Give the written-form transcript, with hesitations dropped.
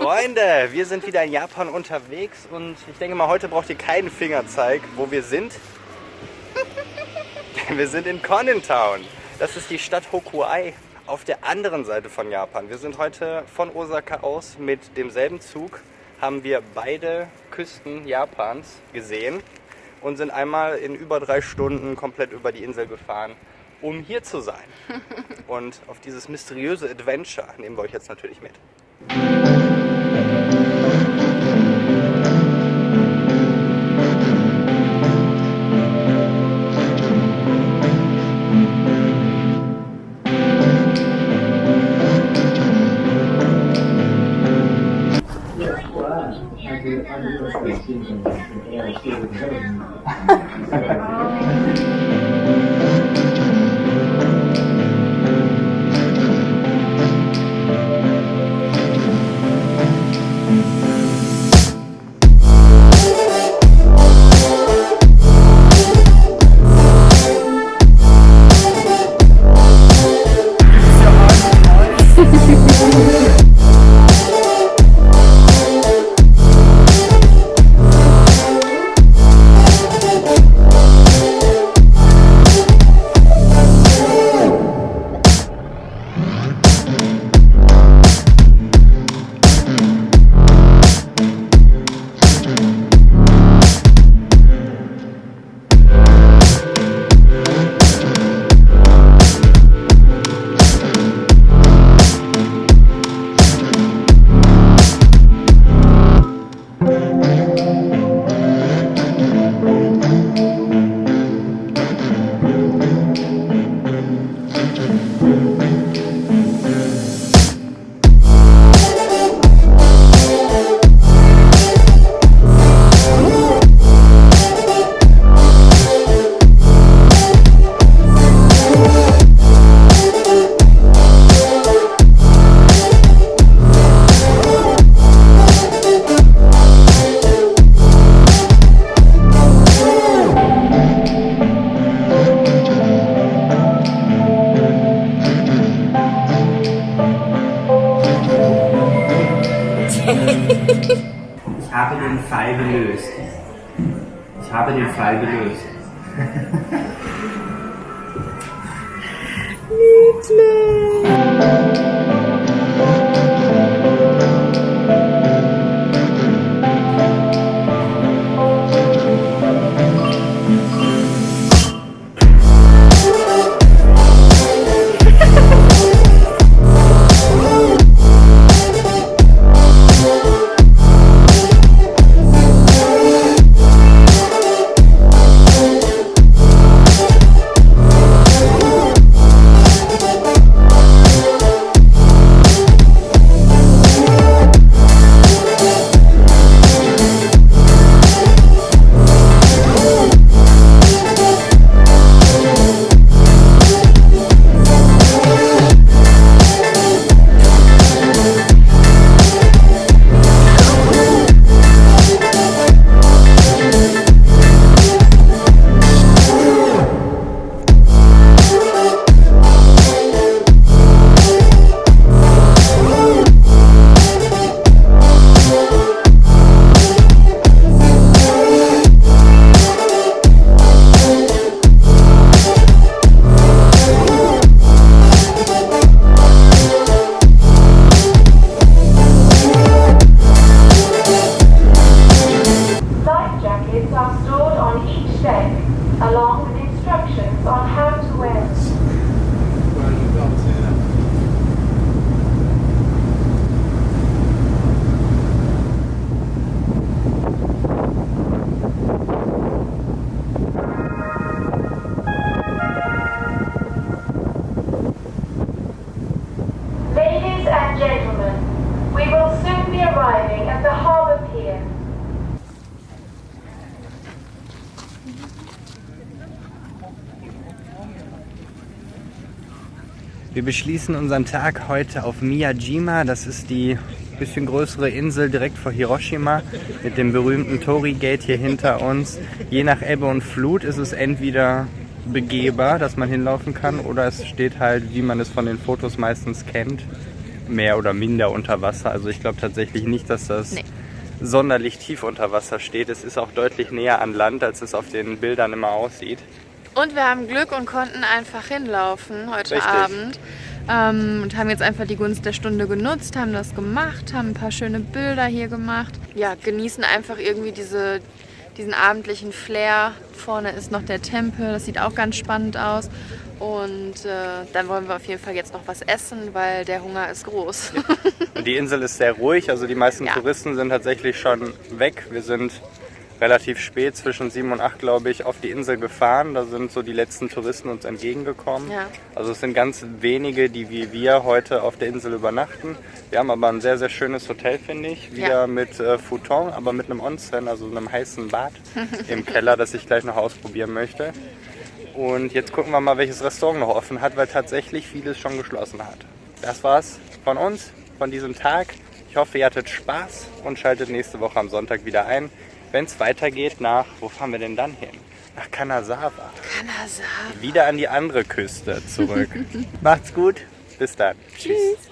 Freunde, wir sind wieder in Japan unterwegs und ich denke mal, heute braucht ihr keinen Fingerzeig, wo wir sind. Wir sind in Konin Town. Das ist die Stadt Hokuai auf der anderen Seite von Japan. Wir sind heute von Osaka aus mit demselben Zug, haben wir beide Küsten Japans gesehen und sind einmal in über 3 Stunden komplett über die Insel gefahren, um hier zu sein. Und auf dieses mysteriöse Adventure nehmen wir euch jetzt natürlich mit. Ich habe den Fall gelöst. Ich habe den Fall gelöst. Wir beschließen unseren Tag heute auf Miyajima. Das ist die bisschen größere Insel direkt vor Hiroshima mit dem berühmten Torii Gate hier hinter uns. Je nach Ebbe und Flut ist es entweder begehbar, dass man hinlaufen kann, oder es steht halt, wie man es von den Fotos meistens kennt, mehr oder minder unter Wasser. Also ich glaube tatsächlich nicht, dass das sonderlich tief unter Wasser steht. Es ist auch deutlich näher an Land, als es auf den Bildern immer aussieht. Und wir haben Glück und konnten einfach hinlaufen heute Richtig. Abend. Und haben jetzt einfach die Gunst der Stunde genutzt, haben das gemacht, haben ein paar schöne Bilder hier gemacht. Ja, genießen einfach irgendwie diesen abendlichen Flair. Vorne ist noch der Tempel, das sieht auch ganz spannend aus. Und dann wollen wir auf jeden Fall jetzt noch was essen, weil der Hunger ist groß. Und die Insel ist sehr ruhig, also die meisten Touristen sind tatsächlich schon weg. Wir sind relativ spät, zwischen 7 und 8, glaube ich, auf die Insel gefahren. Da sind so die letzten Touristen uns entgegengekommen. Ja. Also es sind ganz wenige, die wie wir heute auf der Insel übernachten. Wir haben aber ein sehr, sehr schönes Hotel, finde ich. Wieder mit Futon, aber mit einem Onsen, also einem heißen Bad im Keller, das ich gleich noch ausprobieren möchte. Und jetzt gucken wir mal, welches Restaurant noch offen hat, weil tatsächlich vieles schon geschlossen hat. Das war's von uns, von diesem Tag. Ich hoffe, ihr hattet Spaß und schaltet nächste Woche am Sonntag wieder ein, wenn es weitergeht nach, wo fahren wir denn dann hin? Nach Kanazawa. Kanazawa. Wieder an die andere Küste zurück. Macht's gut, bis dann. Tschüss.